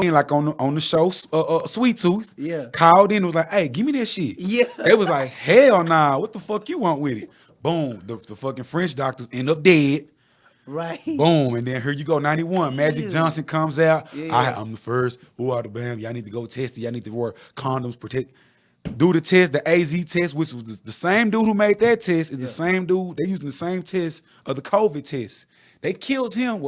like on the show, Sweet Tooth. Yeah. Called in and was like, "Hey, give me that shit." Yeah. They was like, "Hell nah, what the fuck you want with it?" Boom, the fucking French doctors end up dead. Right. Boom, and then here you go, 91. Magic Yeah. Johnson comes out. Yeah. I'm the first. Who are the bam? Y'all need to go test it. Y'all need to wear condoms, protect. Do the test, the AZ test, which was the same dude who made that test, is the same dude. They using the same test of the COVID test. They killed him.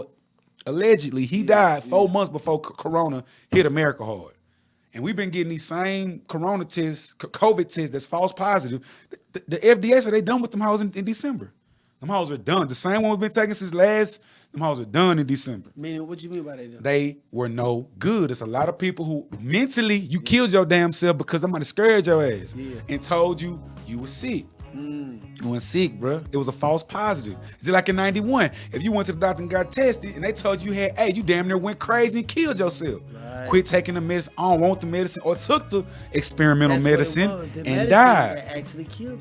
Allegedly, he died 4 months before Corona hit America hard. And we've been getting these same Corona tests, COVID tests that's false positive. The FDA said they done with them hoes in December. Them hoes are done. The same one we've been taking since last, them hoes are done in December. Meaning, what you mean by that? They were no good. There's a lot of people who mentally, you killed your damn self because somebody scared your ass and told you were sick. You went sick, bro. It was a false positive. It's like in 91. If you went to the doctor and got tested and they told you had AIDS, you damn near went crazy and killed yourself. Right. Quit taking the medicine. I don't want the medicine, or took the experimental medicine and died. That actually killed.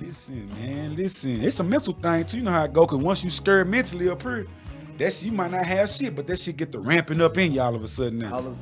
Listen, man, listen. It's a mental thing too. You know how it go, because once you scared mentally up here, that shit, you might not have shit, but that shit get to ramping up in you all of a sudden now.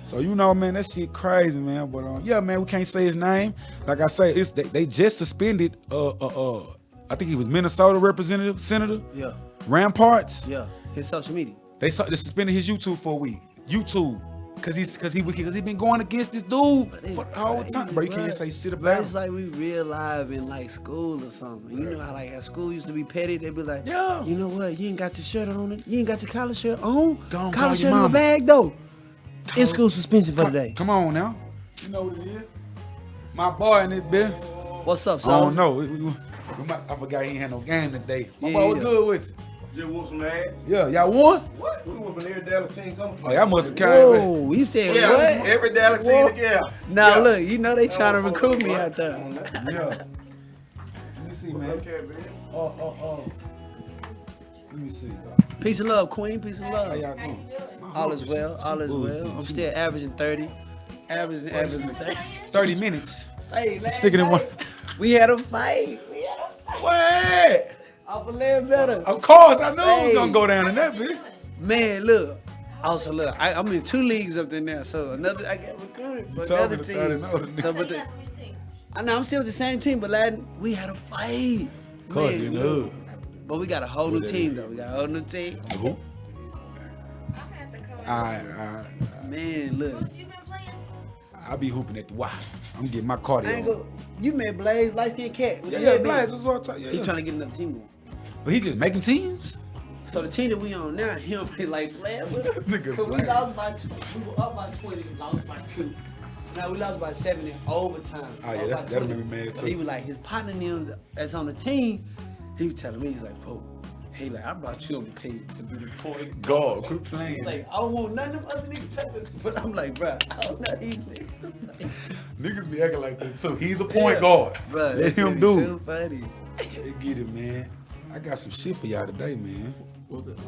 So you know, man, that shit crazy, man. But yeah, man, we can't say his name. Like I say, they just suspended I think he was Minnesota representative, senator. Yeah. Ramparts. Yeah. His social media. They suspended his YouTube for a week. YouTube. Cause he been going against this dude for the whole time. Bro, you can't say shit about him. It's like we real life in like school or something. You know how like at school used to be petty. They'd be like, yeah, you know what? You ain't got your shirt on it. You ain't got your collar shirt on. Collar shirt in the bag though. In school suspension for the day. Come on now. You know what it is. My boy in it, bitch. What's up, son? I don't know. I forgot he ain't had no game today. My boy was good with you. Just whoop some ass. Yeah, y'all won? What? We whooping every Dallas team coming. Oh, y'all must have came. Whoa, he said what? Every Dallas team together. Now look, you know they trying to recruit me out there. Yeah. Let me see, man. Okay, man. Let me see. Peace and love, Queen. Peace and How love. y'all doing? All is well. All is well. I'm still averaging 30. Averaging 30. 30 minutes. Hey, man. Sticking in one. We had a fight. What? I believe better. Of course, I knew it was gonna go down in that bitch. Man, look. Also, look, I'm in 2 leagues up there now. So I got recruited for another team. So, I know I'm still with the same team, but we had a fight. Of course, you know. But we got a whole new team though. We got a whole new team. Who? Man, look. I be hooping at the Y. I'm getting my cardio. You met Blaze, light skinned cat. Yeah, Blaze. That's what I'm talking. He's trying to get another team going. But he just making teams. So the team that we on now, he don't really like playing with us. Nigga, we lost by 2. We were up by 20, lost by 2. Now we lost by 7 in overtime. Oh yeah, that'll make me mad too. He was like, his partner them that's on the team, he was telling me, he's like, "Folks, hey, like I brought you on the team to be the point." God, quit playing. He's like, I don't want none of them other niggas touching. But I'm like, bro, I don't know these niggas. Niggas be acting like that too. He's a point guard. Bro, let him do. Too funny. They get it, man. I got some shit for y'all today, man. What's that?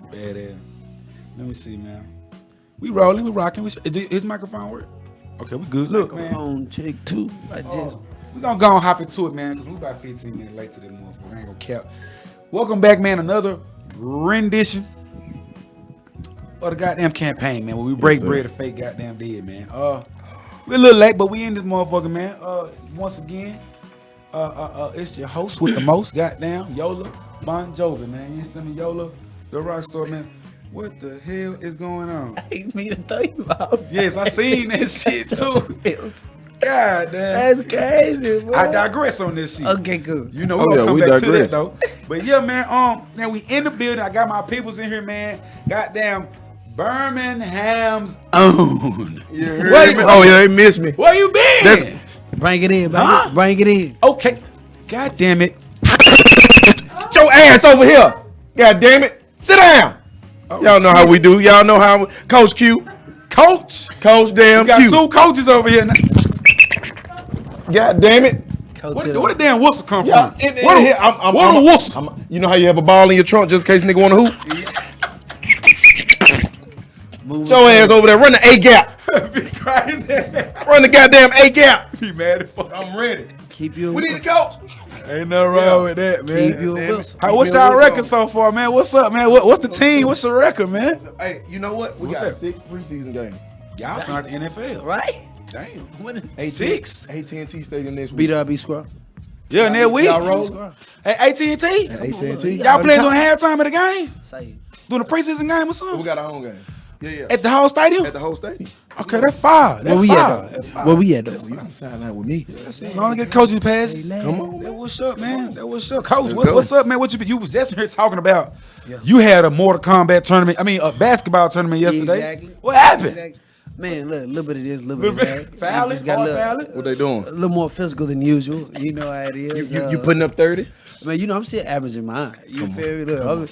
Badass. Let me see, man. We rolling, we rocking. His microphone work? Okay, we good. Look, man. Microphone check 2. We gonna go and hop into it, man, because we about 15 minutes late to that motherfucker. I ain't gonna cap. Welcome back, man. Another rendition of the goddamn campaign, man. Where we break bread and fake goddamn dead, man. We're a little late, but we in this motherfucker, man. Once again, it's your host with the most, goddamn Yola Bon Jovi, man. You understand me, Yola, the rock star, man. What the hell is going on? I hate me to throw you off. Yes, I seen that shit too. God damn. That's crazy, bro. I digress on this shit. Okay, cool. You know, we're gonna come back to that though. But yeah, man, now we in the building. I got my peoples in here, man. Goddamn Birmingham's own. They missed me. Where you been? Bring it in, baby. Huh? Bring it in. Okay. God damn it. Get your ass over here. God damn it. Sit down. Oh, Y'all know how we do. Y'all know how Coach Q. Coach damn we got Q. 2 coaches over here now. God damn it. Where the damn whistle come from? What a whistle? You know how you have a ball in your trunk just in case nigga want to hoop? Get your ass over there. Run the A gap. Be crazy. Run the goddamn A gap. Be mad as fuck. I'm ready. Keep you. We need a coach. Ain't nothing wrong with that, man. Keep you a Wilson. Hey, what's y'all record so far, man? What's up, man? What's the team? What's the record, man? Hey, you know what? We What's got that? 6 preseason games. Y'all start the NFL. Right? Damn. What is 6. AT&T Stadium next week. BW Scrub. Yeah, and then we. Y'all roll? Hey, AT&T? AT&T. Y'all playing during the halftime of the game? Say. During the preseason game or We something? got our home game. Yeah. At the whole stadium? At the whole stadium. Okay, that's fire. Where That's we fire. at though? Where we at though? You can sign out with me. You only get coaching passes. Come on. That what's up, man. That what's up, coach. Let's go. What's up, man? What you was just here talking about? You had a Mortal Kombat tournament. I mean, a basketball tournament yesterday. Exactly. What happened? Exactly. Man, look, a little bit of this, a little bit of that. Foul Just it, got a hard little, foul it. What they doing? a little more physical than usual. You know how it is. You putting up 30? Man, you know I'm still averaging mine. You feel me? Look,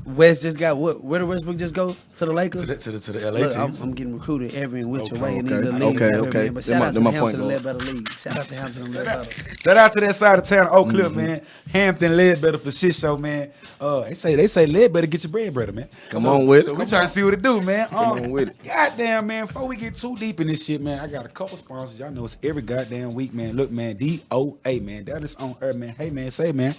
West just got what? Where did Westbrook just go? To the Lakers? To the LA Look, team. I'm getting recruited every and which way in okay. these leagues. Okay, out okay. here, But Them shout my- out to them my the point Hampton guard. Ledbetter League. Shout out to Hampton Ledbetter. Shout out to that side of town, Oak Cliff, man. Hampton Ledbetter for shit show, man. They say Ledbetter get your bread, brother, man. Come on with it. So we trying to see what it do, man. Come on with it. Goddamn, man. Before we get too deep in this shit, man, I got a couple sponsors. Y'all know it's every goddamn week, man. Look, man, DOA, man. That is on air, man. Hey, man, say, man.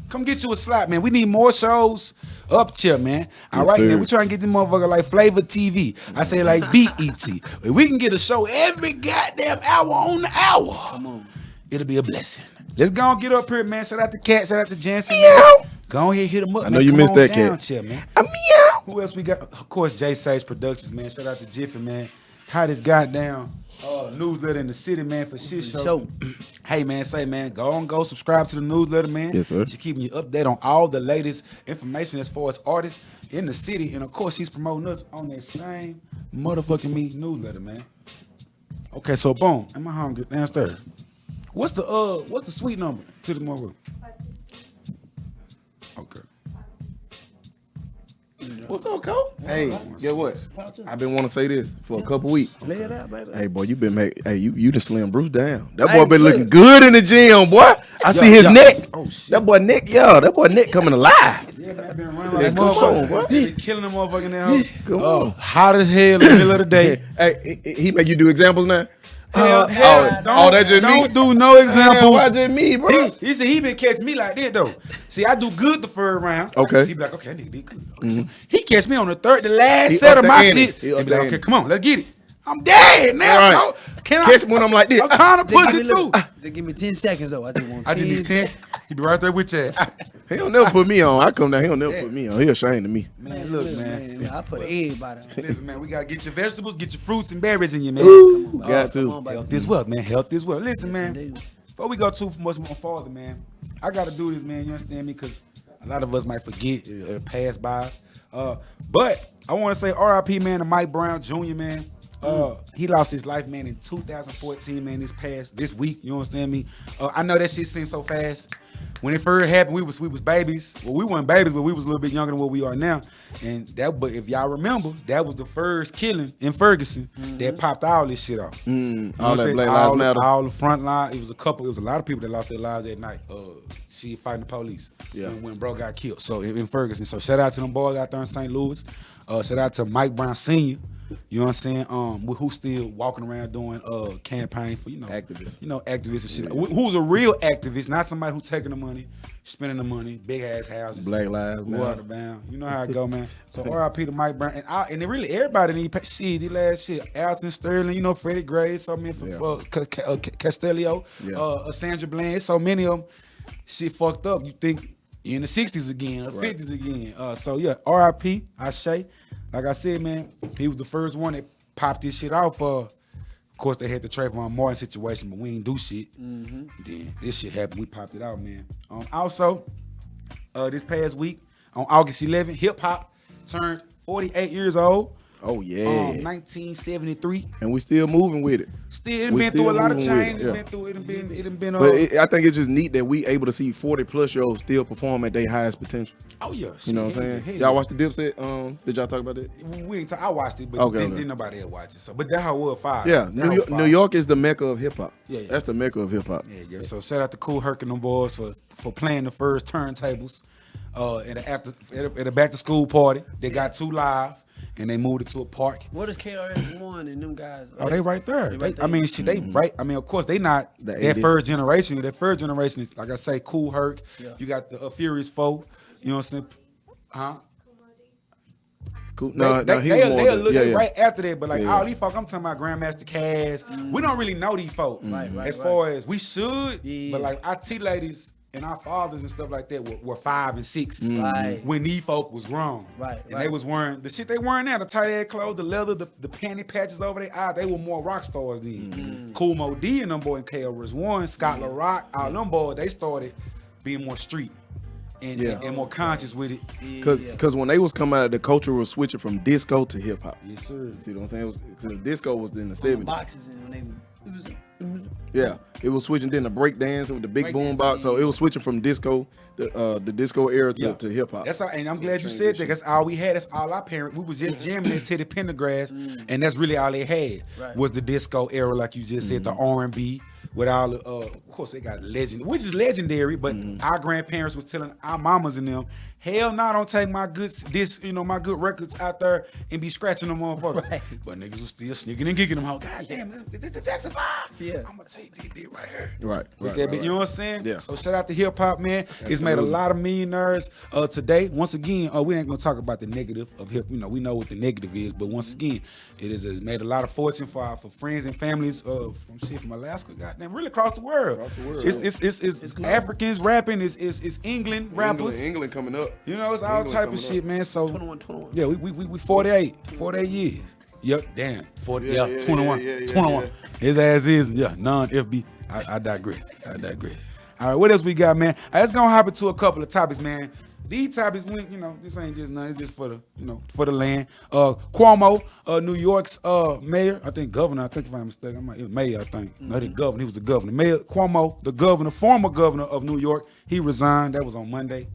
Come get you a slot, man. We need more shows up here, man. All right, sir. man. We trying to get them motherfucker like Flavor TV. I say like BET. If we can get a show every goddamn hour on the hour, come on, it'll be a blessing. Let's go and get up here, man. Shout out to Cat. Shout out to Jansen. Meow. Go on here, hit them up. I know man. you Come missed on that, down Cat. here, man. Meow. Who else we got? Of course, Jay Sage Productions, man. Shout out to Jiffy, man. Hottest goddamn newsletter in the city, man, for shit show. Hey, man, say, man, go subscribe to the newsletter, man. Yes, sir. She's keeping you updated on all the latest information as far as artists in the city. And, of course, she's promoting us on that same motherfucking me newsletter, man. Okay, so, boom. Am I hungry? Downstairs. What's the suite number to the mobile? Okay. What's up, coach? Hey, guess what? I've been wanting to say this for a couple weeks. Lay it out, baby. Hey, boy, you been you the slim Bruce down. That boy Hey, been look. looking good in the gym, boy. I see his yeah. neck. Oh, shit. That boy neck coming alive. Yeah, man, been running like That's a so motherfucker. bro. Been killing the motherfucker now. Come on. Hot as hell in the middle of the day. Hey, he make you do examples now? Hell, that's just me? Don't do no examples. Why just me, bro? He said he been catching me like that though. See, I do good the third round. Okay. He be like, okay, that nigga did good. Okay. He catch me on the last He set up of my the ante. shit. He He up be the like, okay, ante. come on, let's get it. I'm dead now, All bro. right. Can Catch me when I'm like this. I'm trying to push it through. They give me 10 seconds though. I just want I just need 10. He be right there with you. He don't never put me on. I come down, he don't never put me on. He ashamed of me. Man, look, man. I put everybody on. Listen, man, we gotta get your vegetables, get your fruits and berries in you, man. Ooh, got Come to. on, baby. Health is wealth, man. Health is wealth. Listen, man. indeed. Before we go too much more farther, man, I gotta do this, man. You understand me? Because a lot of us might forget pass by us. But I want to say R.I.P. man to Mike Brown Jr. man. He lost his life, man, in 2014, man. This week. You understand me? I know that shit seems so fast. When it first happened, we was babies. Well, we weren't babies, but we was a little bit younger than what we are now. But if y'all remember, that was the first killing in Ferguson that popped all this shit off. You know All what I'm that saying? Black Lives all, Matter. all the front line. It was a lot of people that lost their lives that night. She fighting the police. Yeah. When bro got killed. So in Ferguson. So shout out to them boys out there in St. Louis. Shout out to Mike Brown Sr. You know what I'm saying? Who's still walking around doing campaign for Activists. Activists and shit. Who's a real activist, not somebody who's taking the money, spending the money, big ass houses, Black Lives who Matter. out of bound. You know how it go, man. So R.I.P. to Mike Brown, and then really everybody need shit. The last shit, Alton Sterling, Freddie Gray, so many for Castellio, Sandra Bland, so many of them. Shit fucked up. You think in the 60s again, or 50s again. So yeah, R.I.P. Ashe. Like I said, man, he was the first one that popped this shit off. Of course, they had the Trayvon Martin situation, but we ain't do shit. Then this shit happened. We popped it out, man. Also, this past week, on August 11th, hip hop turned 48 years old. Oh, yeah. 1973. And we still moving with it. Still, We been through a still lot of moving with it, change. yeah. It done been. But I think it's just neat that we able to see 40-plus-year-olds still perform at their highest potential. Oh yeah, You know what I'm saying? Y'all watch the Dipset? Did y'all talk about that? We ain't I watched it, but Okay, didn't okay. nobody else watch it. So, but that how it was fire. Yeah, That New hoe York, fire. New York is the mecca of hip hop. Yeah, yeah. That's the mecca of hip hop. Yeah. So shout out to Cool Herc and them boys for playing the first turntables at a back to school party. They got 2 live, and they moved it to a park. What is KRS-One and them guys? Oh, they right there. I mean, shit, they right. I mean, of course, they not The that 80s. first generation. That first generation is, like I say, Cool Herc. Yeah. You got the Furious Foe. You know what I'm saying? Huh? Cool. They a little bit right after that, but like Yeah. all these folk, I'm talking about Grandmaster Caz. We don't really know these folk Right, as far as we should. Yeah. But like our T ladies and our fathers and stuff like that were 5 and 6 Right. when these folk was grown. Right, And right. they was wearing the shit they wearing now, the tight ass clothes, the leather, the panty patches over their eyes. They were more rock stars then. Cool Mo D and them boys in KRS-One, Scott LaRock, all them boys, they started being more street and more conscious with it. Because when they was coming out, the culture was switching from disco to hip hop. Yes, sir. See what I'm saying? The disco was in the The 70s. boxes and when Yeah, it was switching then to break dance with the big Break boom dance, box. So yeah. it was switching from disco, the disco era to hip hop. That's all, and I'm glad you said that. That's all we had. That's all our parents. We was just jamming at Teddy Pendergrass, and that's really all they had Right. was the disco era, like you just said, the R&B with all the. Of course, they got legend, which is legendary. But our grandparents was telling our mamas and them, hell no, don't take my good my good records out there and be scratching them motherfuckers. Right. But niggas was still sneaking and geeking them. Oh, God damn, this the Jackson 5. Yeah. I'm gonna take this bit right here. Right, With right, that right, bit, you know what I'm saying? Yeah. So shout out to hip hop, man. It's made a lot of millionaires today. Once again, we ain't gonna talk about the negative of hip. We know what the negative is, but once again, it's made a lot of fortune for friends and families from Alaska, goddamn, really across the world. Across the world, It's Africans rapping. It's England rappers. England coming up. You know, it's all England type of coming shit, man. So 21. yeah, we 48 years. Yep, damn. 40, Yeah, 21. yeah, 21. yeah. His ass is, non-FB. I digress. All right, what else we got, man? All right, let's go hop into a couple of topics, man. These topics, this ain't just nothing. It's just for the land. Cuomo, New York's mayor, I think governor. I think if I'm mistaken, mayor. I think. No, the governor. He was the governor. Mayor Cuomo, the governor, former governor of New York. He resigned. That was on Monday.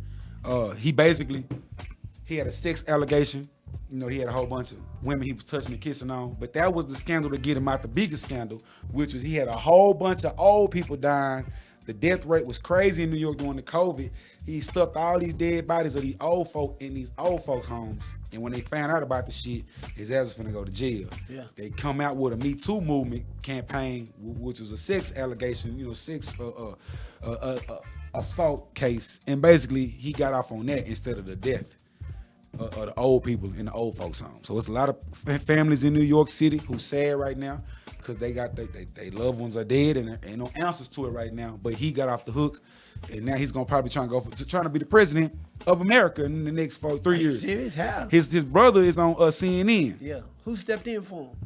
He had a sex allegation. He had a whole bunch of women he was touching and kissing on. But that was the scandal to get him out. The biggest scandal, which was he had a whole bunch of old people dying. The death rate was crazy in New York during the COVID. He stuffed all these dead bodies of these old folk in these old folks' homes. And when they found out about the shit, his ass was finna go to jail. Yeah. They come out with a Me Too movement campaign, which was a sex allegation, sex assault case. And basically, he got off on that instead of the death of the old people in the old folks' home. So it's a lot of families in New York City who sad right now because they got they loved ones are dead and there ain't no answers to it right now. But he got off the hook, and now he's gonna probably trying to be the president of America in the next 3 years. Serious? How? His brother is on CNN. Yeah. Who stepped in for him?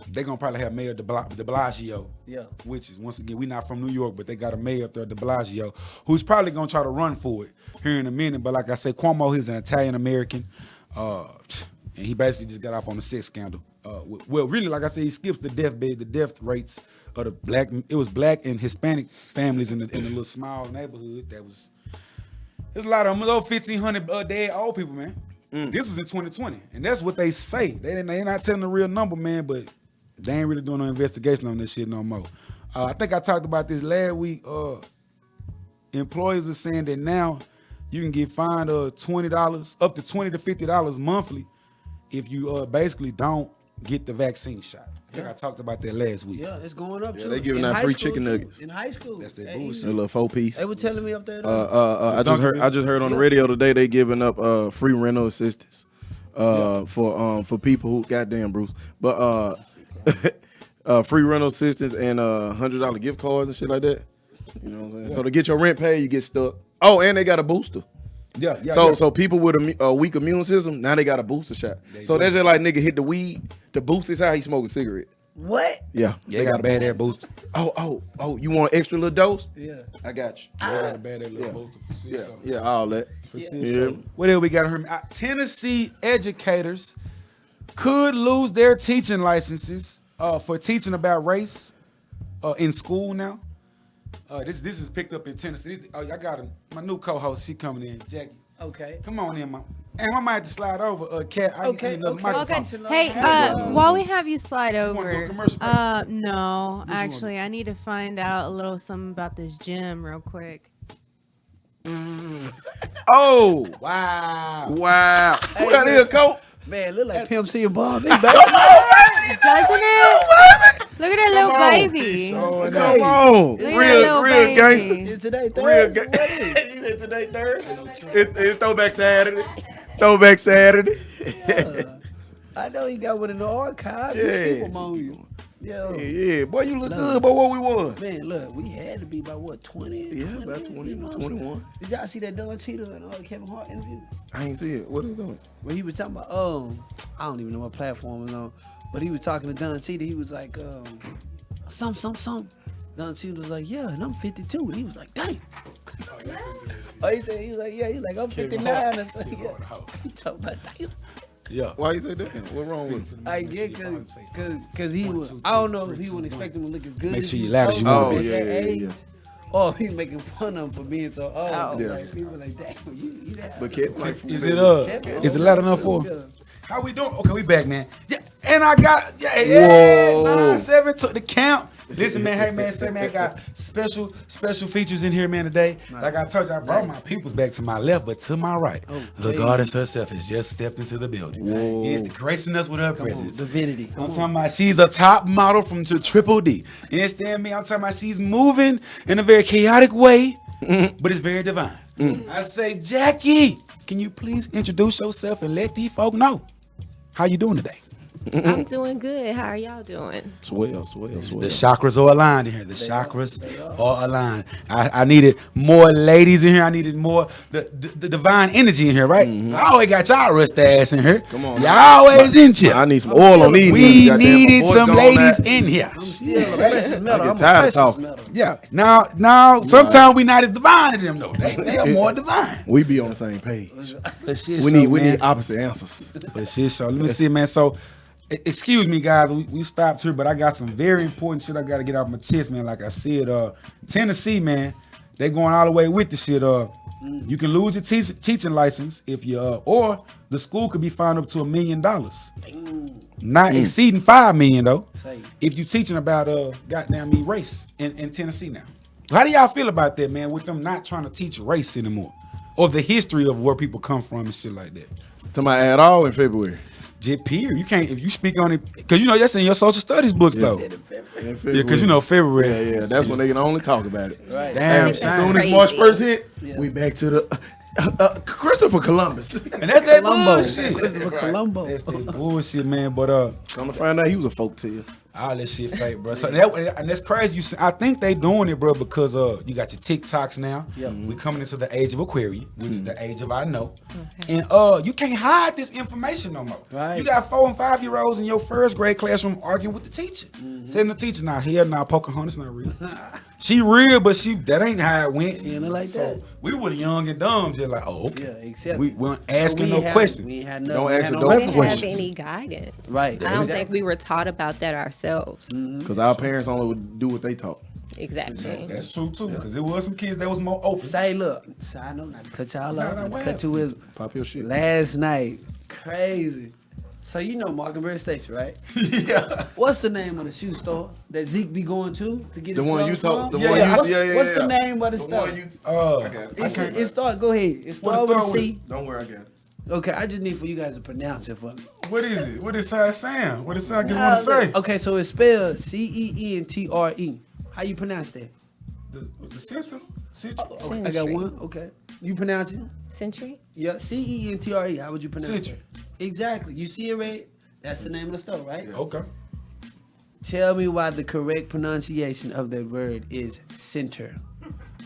They're gonna probably have Mayor de Blasio. Yeah. Which is, once again, we not from New York, but they got a mayor up there, de Blasio, who's probably gonna try to run for it here in a minute. But like I said, Cuomo, he's an Italian American, and he basically just got off on the sex scandal. Well, really, like I said, he skips the death rates of the black and Hispanic families in the little small neighborhood. There's a lot of them. Those 1,500 dead old people, man. This was in 2020, and that's what they say. They're not telling the real number, man, but they ain't really doing no investigation on this shit no more. I think I talked about this last week. Employers are saying that now you can get fined $20, up to $20 to $50 monthly if you basically don't get the vaccine shot. I think I talked about that last week. Yeah, it's going up. Yeah, too. they giving In out high free school, chicken too. nuggets. In high school. That's that Hey, bullshit. A little 4-piece. They were telling me up there. I just heard on the radio today they giving up free rental assistance for people who goddamn Bruce, but free rental assistance and $100 gift cards and shit like that. You know what I'm saying? So to get your rent paid, you get stuck. Oh, and they got a booster. Yeah. So people with a weak immune system, now they got a booster shot. So that's just like nigga hit the weed to boost his how he smoke a cigarette. What? Yeah. They got a bad air booster. Oh, you want extra little dose? Yeah. I got you. They got a bad air little booster for shit. Yeah, So. yeah, all that. Yeah. What else we got here? Tennessee educators could lose their teaching licenses for teaching about race in school now. This is picked up in Tennessee. I got my new co-host. She coming in, Jackie. Okay. Come on in, man. And I might have to slide over. Cat. Okay. Hey, while we have you slide You wanna do a over, commercial break? no, you actually, I need to find out a little something about this gym real quick. Oh, Wow. wow. Who that is, Coach? Man, look like Pimp C and Bob, baby. Doesn't it? Look at that little baby. Come on, Look at that real little gangster. baby. Is today Real Thursday? ga- You said today Thursday. It's Throwback Saturday. Throwback Saturday. I know he got one in the archive. Yeah. Keep him on you. Yo. Yeah, boy, you look good, but what we won? Man, look, we had to be about what, 20? Yeah, about 20, you know what I'm 21. saying? Did y'all see that Don Cheadle and Kevin Hart interview? I ain't see it. What is doing? When he was talking about, I don't even know what platform it was on, but he was talking to Don Cheadle. He was like, some. Don Cheadle was like, yeah, and I'm 52. And he was like, dang. He said, he was like, I'm 59. Or something. Yeah. He talking about, damn. Yeah. Why you say that? What wrong with it? I get cause he was. I don't know if he wouldn't expect him to look as good. Make as sure he you loud was as you supposed wanna to be. at that Oh, yeah, age. Or he making fun of him for being so old. Yeah. Like, people like that. You that. But Kevin, like, Is it loud enough for? How we doing? Okay, we back, man. Yeah, and I got Whoa. 9-7 took the count. Listen, man, hey man, say man, I got special features in here, man, today. Like I told you, I brought my peoples back to my left, but to my right. The goddess herself has just stepped into the building. Is gracing us with her presence. Divinity. I'm talking about she's a top model from Triple D. You understand me? I'm talking about she's moving in a very chaotic way, but it's very divine. I say, Jackie, can you please introduce yourself and let these folk know how you doing today? I'm doing good. How are y'all doing? Swell. The chakras are aligned in here. The chakras are aligned. I needed more ladies in here. I needed more the divine energy in here, right? I always got y'all rust ass in here. Come on, y'all always in here. I need some oil on these. We niggas, goddamn, my needed voice some gone ladies out. in here. I'm still a precious metal. I get I'm a tired of precious talking. metal. Yeah. Now, sometimes we not as divine as them though. They are more divine. We be on the same page. For shit We show, need man. opposite answers. For shit show. Let me see, man. So, excuse me, guys. We stopped here, but I got some very important shit I got to get off my chest, man. Like I said, Tennessee, man, they going all the way with the shit. You can lose your teaching license if you, or the school could be fined up to $1 million. Not exceeding $5 million though. Say. If you teaching about goddamn me race in Tennessee now. How do y'all feel about that, man? With them not trying to teach race anymore, or the history of where people come from and shit like that. Somebody at all in February. Just period. You can't if you speak on it because you know that's in your social studies books though. In Yeah, February. because you know February. Yeah, that's when they can only talk about it. Right. Damn, That's As shame. soon as crazy. March 1st hit, Yeah. we back to the Christopher Columbus. And that's that Columbo. bullshit. Christopher Columbo. That's that bullshit, man. But Come to find out, he was a folk tale. all that shit fake, bro. So and that's crazy. I think they doing it, bro, because you got your TikToks now. Yep. We coming into the age of Aquarius, which is the age of I know. Okay. And you can't hide this information no more. Right. You got 4 and 5 year olds in your first grade classroom arguing with the teacher. Saying the teacher, now Pocahontas not real. She real, but that ain't how it went. She ain't like so that. we were young and dumb, just like, oh, okay. Yeah, except We weren't asking no had, questions. We ain't had Don't we ask had a no dope We reference. didn't have questions. any guidance. Right. I don't Exactly. think we were taught about that ourselves. Because our parents only would do what they taught. Exactly. That's true too, because there was some kids that was more open. Say, look, I know not to cut y'all off, Nah, not to well. cut you with Pop your shit. last night. Crazy. So you know Mockingbird Station, right? Yeah. What's the name of the shoe store that Zeke be going to get The his one you clothes talk. The from? Yeah, one yeah, you. I- Yeah, yeah, What's yeah. the name of the The store? one you. It start. Go ahead. It What start it with a start C. Don't worry, I got it. Okay, I just need for you guys to pronounce it for me. What is it? What is it saying? What does Sam want to say? Okay, so it's spelled CENTRE. How you pronounce that? The center? Okay, I got Century. one. Okay, you pronounce it? Century? Yeah, CENTRE. How would you pronounce Century. it? Exactly. You see it right? That's the name of the store, right? Okay. Tell me why the correct pronunciation of that word is center.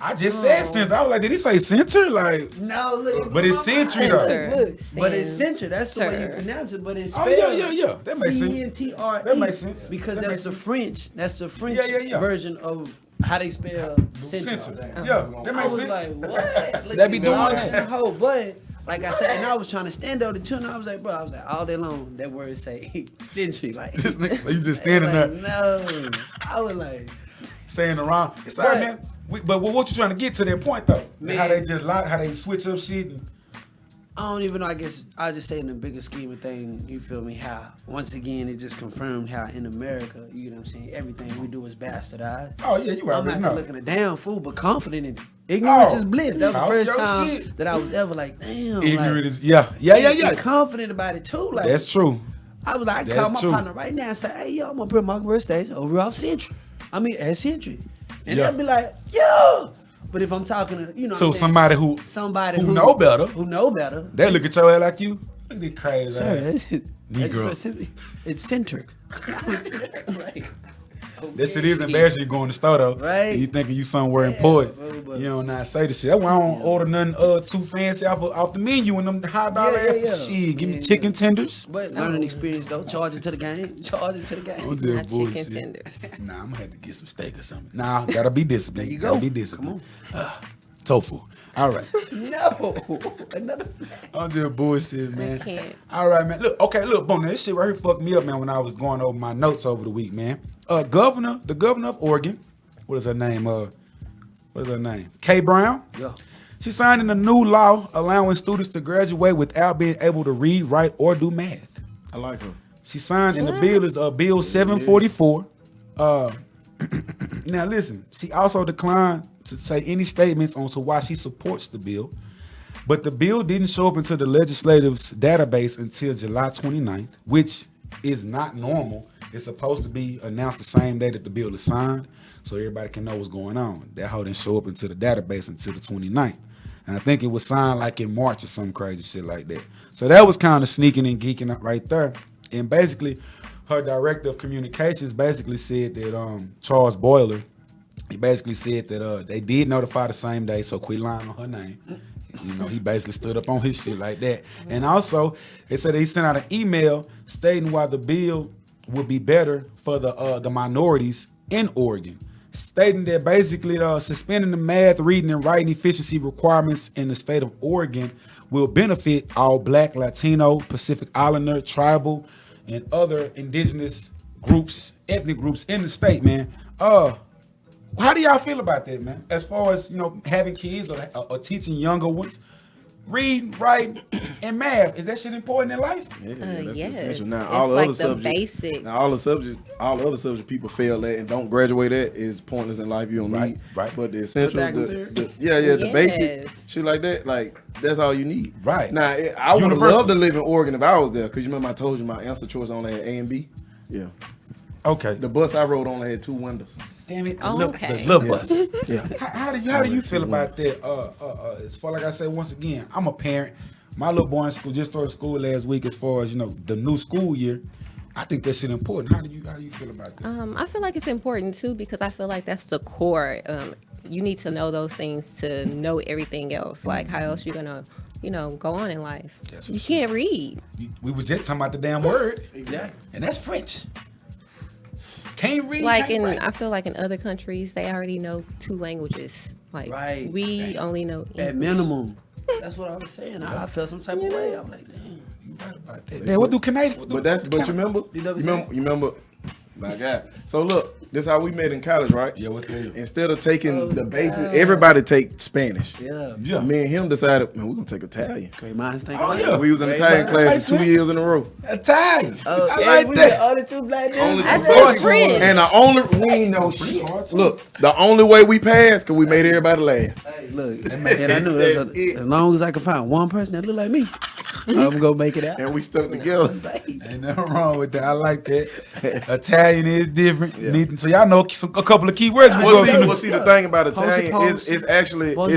I just said center. I was like, did he say center? Like, No, look. but it's century though. Center. Look, but it's center. That's the way you Center. pronounce it. But it's Oh, spelled yeah. That makes sense. CENTRE. That makes sense. Because That that's makes the sense. French. That's the French Yeah. version of how they spell center. Center. Yeah, that I makes was sense. like, what? Look They be at doing all that. the whole, but like I said, and I was trying to stand up the tune. I was like, bro, all day long that word say century, like. This nigga, so you just standing like, there no, I was like, saying around. Sorry, But- man. But what you trying to get to that point though? Man. How they just lie, how they switch up shit. And, I don't even know. I guess I just say in the bigger scheme of things, you feel me? How once again it just confirmed how in America, you know what I'm saying, everything we do is bastardized. Oh yeah, you I'm already not know. looking a damn fool, but confident in it. Ignorance Oh, is bliss. That was talk the first your time shit. that I was ever like, damn. Ignorant like, is yeah. and confident about it too. Like That's true. I was like, I That's call my true. partner right now and say, hey, yo, I'm gonna put my birthday over off Century. I mean, at Century. And Yeah. they'll be like, yeah. But if I'm talking to, you know, So what I'm saying, somebody who know better. who know better, They look at your ass like you. Look at this crazy sir, ass. Negro. it's centric. Right. That shit is embarrassing. You go in the store though, Right. and you thinking you somewhere important. bro. You don't not say the shit. That's why I don't order nothing too fancy off the menu and them high dollar ass shit. Give me chicken tenders. But learning experience though, charge it to the game. Charge it to the I'm game. just Not chicken bullshit. tenders. Nah, I'm gonna have to get some steak or something. Nah, gotta be disciplined. There you Gotta go. be disciplined. Tofu. All right. No, another flag. I'm just bullshit, man. can't. All right, man. Look, boom. Now, this shit right here fucked me up, man. When I was going over my notes over the week, man. The governor of Oregon. What is her name? Kay Brown. Yeah. She signed in a new law allowing students to graduate without being able to read, write, or do math. I like her. She signed in the bill is Bill 744. Now listen, she also declined to say any statements on to why she supports the bill, but the bill didn't show up into the legislative's database until July 29th, which is not normal. It's supposed to be announced the same day that the bill is signed, so everybody can know what's going on. That hoe didn't show up into the database until the 29th. And I think it was signed like in March or some crazy shit like that. So that was kind of sneaking and geeking up right there. And basically, her director of communications basically said that Charles Boiler, he basically said that they did notify the same day, so quit lying on her name. You know, he basically stood up on his shit like that. And also, they said that he sent out an email stating why the bill would be better for the minorities in Oregon, stating that basically suspending the math, reading, and writing efficiency requirements in the state of Oregon will benefit all Black, Latino, Pacific Islander, tribal, and other indigenous groups, ethnic groups in the state, man. How do y'all feel about that, man? As far as, you know, having kids or teaching younger ones, read, write, and math. Is that shit important in life? Yeah, that's Yes. essential. Now It's all the like other the subjects, basics. now all the other subjects people fail at and don't graduate at is pointless in life. You don't Right, need. right. But the essentials, back the, there. the Yes. basics, shit like that, like that's all you need. Right. Now I would Universal. love to live in Oregon if I was there, because you remember I told you my answer choice only had A and B. Yeah. Okay. The bus I rode only had 2 windows. Damn it. Oh, the okay. little bus. Yeah. How do you feel about that? As far like I said once again, I'm a parent. My little boy in school just started school last week. As far as, you know, the new school year, I think that shit important. How do you feel about that? I feel like it's important too because I feel like that's the core. You need to know those things to know everything else. Like how else you gonna, go on in life? That's You for can't read. We was just talking about the damn word, Exactly. and that's French. Can't read. Like can't write. I feel like in other countries they already know 2 languages. Like Right. we only know At English. minimum. That's what I was saying. I felt some type of way. I'm like, damn. You right about that. Then what do Canadian? But you remember? You remember? My God. So look, this how we met in college, right? Yeah, what the hell? Instead of taking the basics, everybody take Spanish. Yeah. Yeah. Me and him decided, man, we're gonna take Italian. Great minds think Oh, alike. yeah. We was in Great Italian minds. class for 2 years in a row. Italian. Oh, I yeah, like we that. the only 2 black dudes. Only I two said brothers. French. And the only we ain't know shit. Look, the only way we passed, cause we made everybody laugh. Hey, look, and I knew as long as I could find one person that look like me, I'm gonna make it out. And we stuck together. Ain't nothing wrong with that. I like that. Italian is different. So y'all know a couple of key words. Well, see, the thing about Italian Pulse. is actually Bonjour.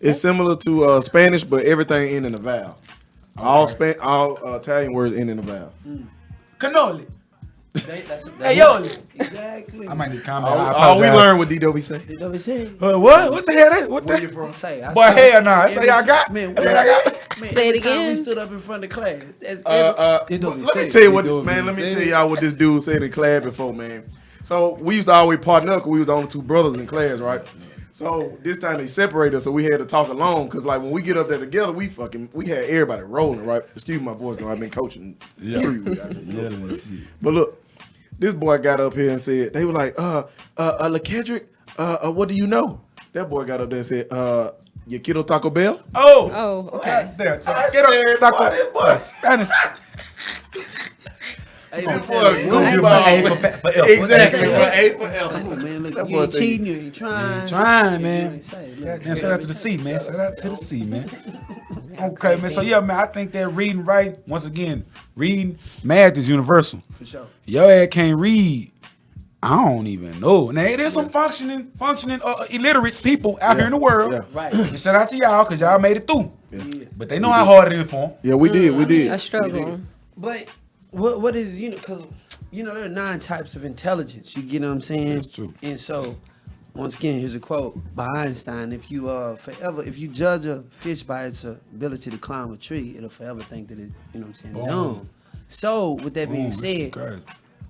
it's similar to Spanish, but everything end in a vowel. All Italian words end in a vowel. Cannoli. That's Aioli. exactly. I might need to calm down. I All we apologize. learned what DW say. You know what I'm saying? What? What the hell? What Where the? you from? Say, I Boy, hell nah. That's how y'all got. Man, That's how y'all got. Man, Say it every time we again. stood up in front of class. Let me tell you what, man. Let me tell y'all what this dude said in class before, man. So we used to always partner up because we was the only 2 brothers in class, right? So this time they separated us, so we had to talk alone. Cause like when we get up there together, we had everybody rolling, right? Excuse my voice, though. I've been coaching. Yeah. But look, this boy got up here and said, they were like, LaKendrick, what do you know? That boy got up there and said, You kiddo Taco Bell? Oh. Oh, okay. There. Get up. Taco. Spanish. Hey, That man, boy tell me, goofy what- ball. for F. Exactly, bro. A for Come L. on, man. Look, That you boy ain't said cheating, you ain't trying. Trying, You man. ain't say, look, Goddamn, shout out to the C, man. Shout out to the C, man. Okay, man. So yeah, man, I think that reading, writing, once again, reading, math is universal. For sure. Your ass can't read. I don't even know. Now it is some functioning, illiterate people out here in the world. Yeah. Right. And shout out to y'all because y'all made it through. Yeah. But they know how hard it is for them. Yeah, we did. A struggle. But what is, because, there are 9 types of intelligence. You get what I'm saying? That's true. And so, once again, here's a quote by Einstein. If you judge a fish by its ability to climb a tree, it'll forever think that it's, Boom. dumb. So, with that being Boom, that shit said, crazy.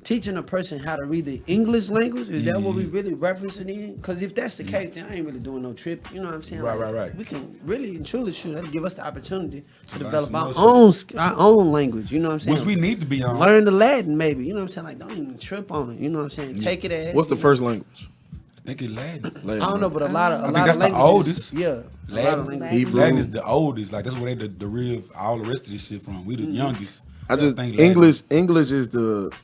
teaching a person how to read the English language, is that what we really referencing in? Because if that's the case, then I ain't really doing no trip. You know what I'm saying? Right. We can really and truly that'll give us the opportunity to learn develop some our more shit. own language. You know what I'm saying? Which we need to be on. Learn the Latin, maybe. You know what I'm saying? Like, don't even trip on it. You know what I'm saying? Take it as. What's the first language? I think it's Latin. I don't know, but a lot of think lot that's of the languages. oldest. Yeah, a lot of Latin, languages. Hebrew. Latin is the oldest. Like that's where they the real all the rest of this shit from. We the youngest. I just think Latin- English is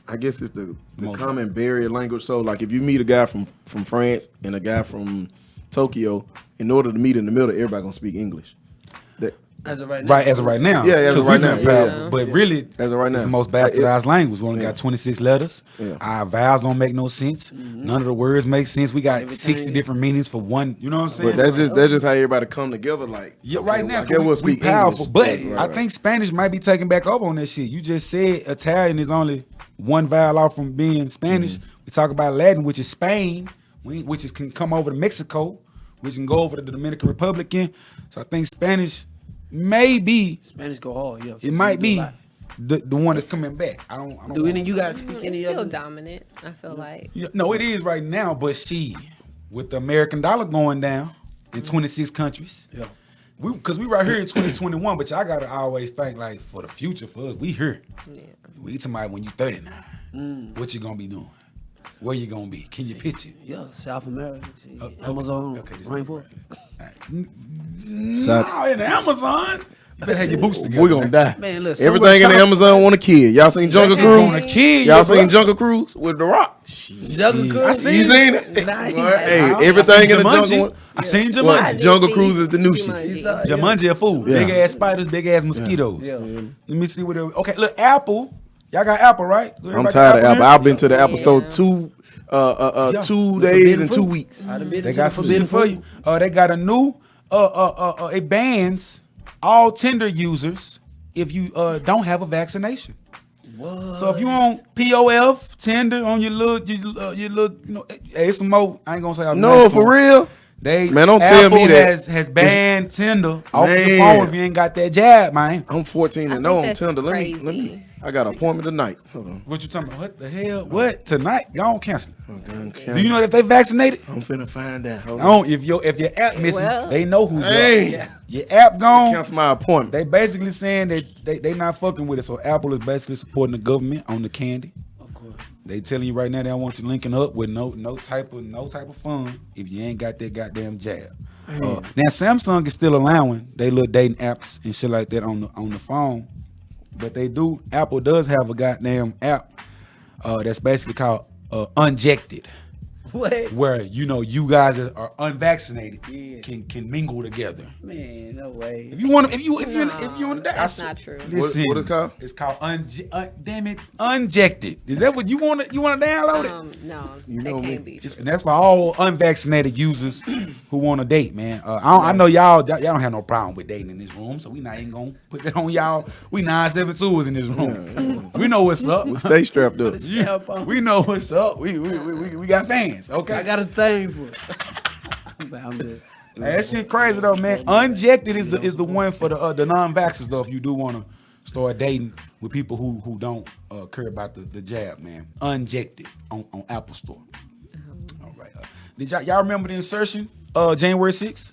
I guess it's the most- common barrier language. So like if you meet a guy from France and a guy from Tokyo, in order to meet in the middle, everybody gonna speak English. That, As of right now. Right, as of right now. Yeah, as of 'Cause we right been now, yeah, powerful. yeah. But really, As of right it's now. the most bastardized language. We only got 26 letters. Yeah. Our vowels don't make no sense. None of the words make sense. We got Everything. 60 different meanings for one. You know what I'm saying? but that's just how everybody come together. Like Yeah, okay, right now, I 'cause guess we'll we speak powerful. English. But Right, I right. think Spanish might be taking back over on that shit. You just said Italian is only one vowel off from being Spanish. Mm-hmm. We talk about Latin, which is Spain, can come over to Mexico, which can go over to the Dominican Republic. So I think Spanish may be, Spanish go hard, yeah. it might You do a be lot. the one that's coming back. I don't Do any of you guys speak It's any of still them? dominant, I feel like. Yeah, no, it is right now, but with the American dollar going down in 26 countries, Yeah. because we right here in 2021, but y'all gotta always think like for the future for us, we here. Yeah. We talking about when you 39, what you gonna be doing? Where you gonna be? Can you picture it? Yeah, South America, Amazon, this- rainforest. No, in the Amazon. You better have your boots together. We're gonna die. Man, look, Everything in the Amazon want a kid. Y'all seen Jungle That's on a Cruise? kid. Y'all seen Jungle Cruise with The Rock? Jungle Cruise. I seen You seen it? Nice. Boy, hey, I everything in the Jumanji. jungle. I seen Well, Jumanji. I did Jungle see Cruise is the new shit. Jumanji. Jumanji a fool. Yeah. Big ass spiders, big ass mosquitoes. Yeah. Let me see what. Okay, look, Apple. Y'all got Apple, right? I'm Everybody tired of got Apple. here? I've been to the Apple store Yeah. 2 The days forbidden and 2 fruit. weeks. I'd have been They into got the some forbidden shit for fruit. you. They got a new it bans all Tinder users if you don't have a vaccination. What? So if you on POF Tinder on your little hey, it's some more. I ain't gonna say all the No, names for them. real. They Man, don't tell Apple me that. has banned Tinder off the Man. phone if you ain't got that jab, man. I'm 14 I and no think on that's Tinder. Let me. crazy. I got an appointment tonight. Hold on. What you talking about? What the hell? What tonight? Go on, cancel it. Okay, Do you know that if they vaccinated? I'm finna find out. Hold on. On if your app missing, Well. they know who's Hey. up. Your app gone. Cancel my appointment. They basically saying that they not fucking with it. So Apple is basically supporting the government on the candy. Of course. They telling you right now they don't want you linking up with no type of fun if you ain't got that goddamn jab. Now Samsung is still allowing they little dating apps and shit like that on the phone, but Apple does have a goddamn app that's basically called Unjected. What? Where you guys that are unvaccinated Yeah. can mingle together. Man, no way. If you want to, if you No, want to, that's not true. Listen, What it's called? It's called damn it, Unjected. Is that what you want to download it? No, You that know can't me. be. And that's for all unvaccinated users who want to date, man. I know y'all don't have no problem with dating in this room, so we not even gonna put that on y'all. We 972s in this room. We know what's up. We stay strapped up. Yeah, We know what's up. We got fans. Okay, I got a thing for it. I'm good. Hey, that shit crazy though, man. Unjected is the one for the non-vaxxers though. If you do want to start dating with people who don't care about the jab, man. Unjected on Apple Store. All right. Did y'all remember the insertion? January 6th?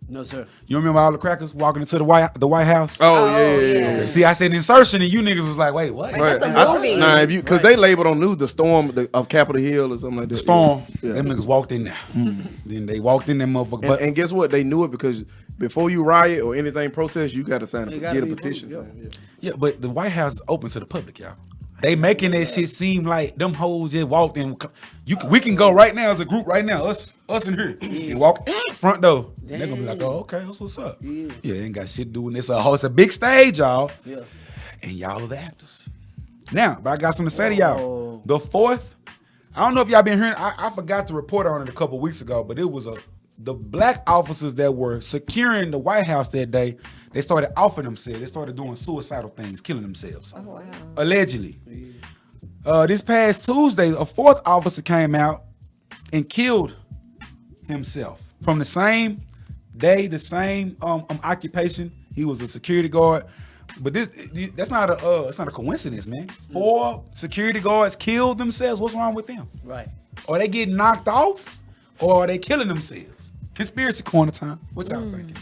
No, sir. You remember all the crackers walking into the White House? Oh, Oh, yeah. yeah. See, I said insertion, and you niggas was like, wait, what? Right. That's a movie. Nah, if you because they labeled on news the storm of Capitol Hill or something like that. Storm. Yeah. Them niggas walked in there. Then they walked in that motherfucker. But And guess what? They knew it because before you riot or anything protest, you got to sign It a, gotta get a be petition. approved, signed, Yeah, but the White House is open to the public, y'all. They making that shit seem like them hoes just walked in. We can go right now as a group right now. Us in here. You walk in front door. They're gonna be like, oh, okay, that's what's up. Yeah, ain't got shit to do with this. It's a big stage, y'all. Yeah. And y'all are the actors. Now, but I got something to say to y'all. The 4th, I don't know if y'all been hearing. I forgot to report on it a couple weeks ago, but it was the black officers that were securing the White House that day. They started offing themselves. They started doing suicidal things, killing themselves. Oh, wow. Allegedly. This past Tuesday, a 4th officer came out and killed himself from the same day, the same occupation. He was a security guard. But that's not it's not a coincidence, man. 4 security guards killed themselves. What's wrong with them? Right. Are they getting knocked off, or are they killing themselves? Conspiracy corner time. What y'all thinking?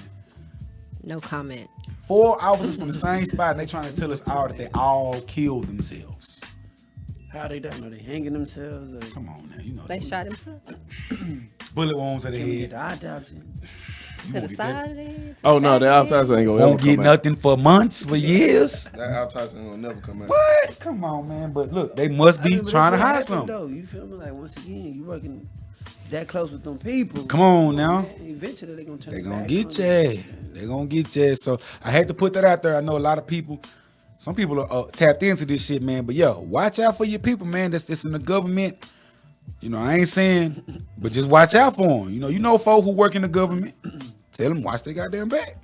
No comment. 4 officers from the same spot, and they trying to tell us all that they all killed themselves. How they done? Are they hanging themselves? Or Come on now, you know They that. shot himself Bullet wounds at the can we get head. the autopsy? You to won't the get that. side of it. Oh no, the autopsy ain't gonna ever Won't get come out. nothing for months, for years. That autopsy ain't gonna never come out. What? Come on, man. But look, they must be But trying to that's what hide happened, something. though. You feel me? Like once again, you working that close with them people. Come on now. Man, eventually they gonna turn. They their gonna back get on you. They gonna get you. So I had to put that out there. I know a lot of people. Some people are tapped into this shit, man. But yo, watch out for your people, man. That's in the government. You know, I ain't saying, but just watch out for them. You know, folk who work in the government. Tell them watch their goddamn back.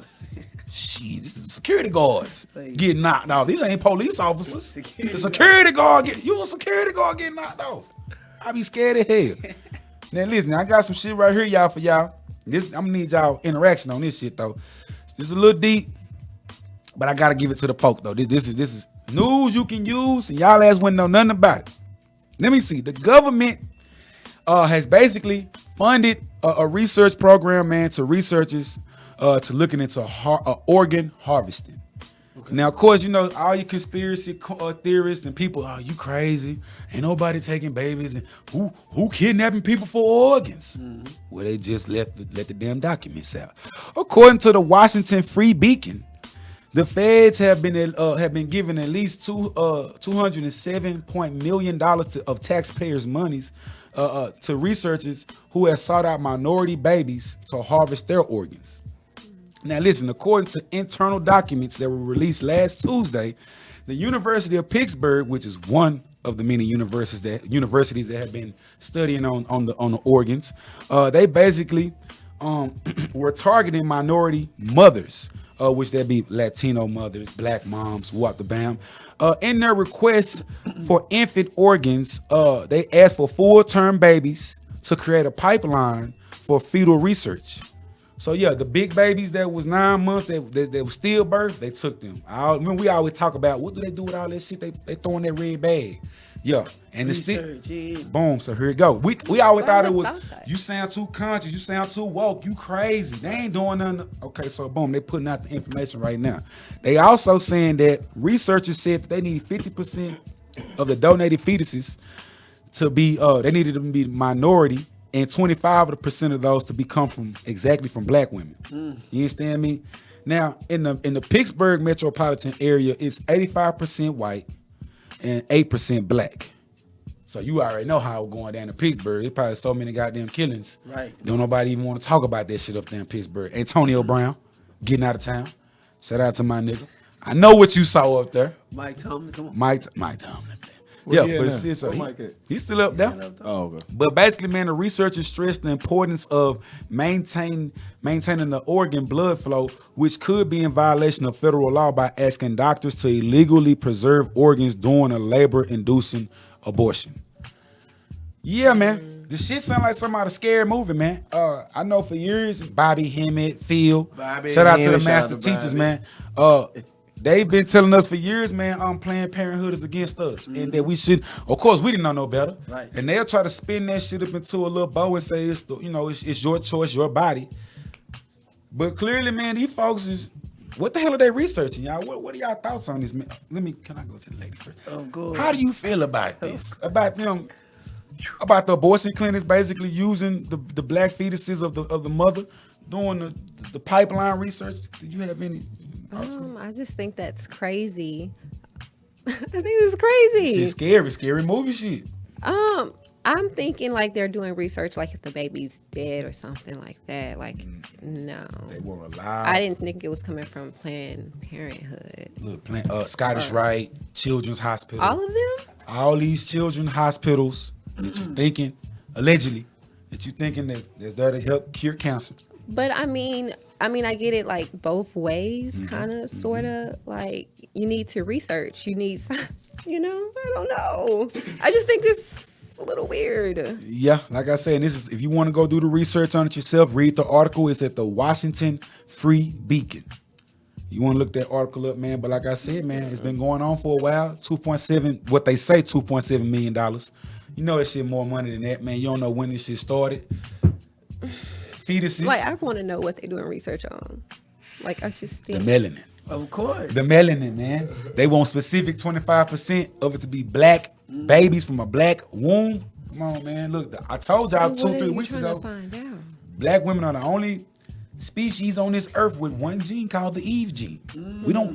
Shit, this is the security guards getting knocked off. These ain't police officers. The security guard you a security guard getting knocked off. I be scared as hell. Now listen, I got some shit right here, y'all, for y'all. I'm gonna need y'all interaction on this shit though. This is a little deep, but I gotta give it to the folk though. This is news you can use, and y'all ass wouldn't know nothing about it. Let me see. The government has basically funded a research program, man, to researchers to looking into organ harvesting. Okay. Now, of course, you know, all you conspiracy theorists and people, oh, you crazy. Ain't nobody taking babies. And who kidnapping people for organs? Mm-hmm. Well, they just let the damn documents out. According to the Washington Free Beacon, the feds have been given at least $207 million of taxpayers' monies to researchers who have sought out minority babies to harvest their organs. Now, listen, according to internal documents that were released last Tuesday, the University of Pittsburgh, which is one of the many universities that have been studying on the organs, they basically were targeting minority mothers, which that'd be Latino mothers, black moms, what the bam. In their request for infant organs, they asked for full-term babies to create a pipeline for fetal research. So yeah, the big babies that was 9 months that was stillbirth, they took them. Remember we always talk about what do they do with all that shit they throw in that red bag. Yeah, and the boom. So here it go. We always thought it was you sound too conscious, you sound too woke, you crazy. They ain't doing nothing. Okay, so boom, they putting out the information right now. They also saying that researchers said that they need 50% of the donated fetuses to be they needed them to be minority, and 25% of those to become from black women. You understand me? Now in the Pittsburgh metropolitan area, it's 85% white and 8% black. So you already know how it's going down in Pittsburgh. There's probably so many goddamn killings. Right. Don't nobody even want to talk about that shit up there in Pittsburgh. Antonio Brown getting out of town. Shout out to my nigga. I know what you saw up there. Mike Tomlin, come on. Mike Tomlin. Where Yeah, he at but now? shit, so Where Mike at? he's still up there. Oh, okay. But basically, man, the researchers stressed the importance of maintaining the organ blood flow, which could be in violation of federal law by asking doctors to illegally preserve organs during a labor-inducing abortion. Yeah, man. The shit sound like some out of scary movie, man. I know for years, Bobby Hemmett, Phil. Shout out to the master teachers, man. They've been telling us for years, man, Planned Parenthood is against us, and that we should. Of course, we didn't know no better, right? And they'll try to spin that shit up into a little bow and say it's it's your choice, your body. But clearly, man, these folks is. What the hell are they researching, y'all? What are y'all thoughts on this, man? Can I go to the lady first? Oh, good. How do you feel about this? About them? About the abortion clinics basically using the black fetuses of the mother doing the pipeline research? Did you have any? I just think that's crazy. I think it's crazy. It's scary movie shit. I'm thinking like they're doing research, like if the baby's dead or something like that. Like, no, They were alive. I didn't think it was coming from Planned Parenthood. Look, Scottish Rite, Children's Hospital. All of them? All these children's hospitals that you thinking, allegedly, that you thinking that that's there to help cure cancer. But I mean, I get it like both ways, kind of, sort of. Like you need to research. You need, I don't know. I just think this is a little weird. Yeah, like I said, this is if you want to go do the research on it yourself, read the article. It's at the Washington Free Beacon. You want to look that article up, man. But like I said, man, it's been going on for a while. 2.7, what they say, $2.7 million. You know that shit more money than that, man. You don't know when this shit started. Fetuses. Like I want to know what they're doing research on. Like I just The think melanin. Of course. The melanin, man. They want specific 25% of it to be black babies from a black womb. Come on, man. Look, I told y'all what 2-3 are you weeks trying ago. to find out? Black women are the only species on this earth with one gene called the Eve gene. We don't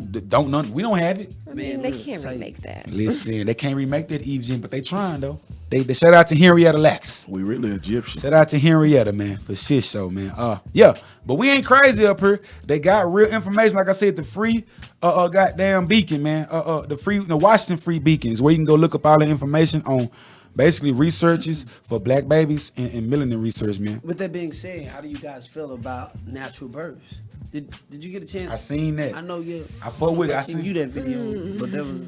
have it. I mean, Man, they look, can't say- remake that. Listen, they can't remake that Eve gene, but they trying though. They shout out to Henrietta Lacks. We really Egyptian. Shout out to Henrietta, man, for shit show, man. Yeah, but we ain't crazy up here. They got real information, like I said, the free goddamn beacon, man. The Washington Free Beacon is where you can go look up all the information on basically researches for black babies and melanin research, man. With that being said, how do you guys feel about natural births? Did you get a chance? I seen that. I know you. I fuck with it. I seen seen you that video, but that was.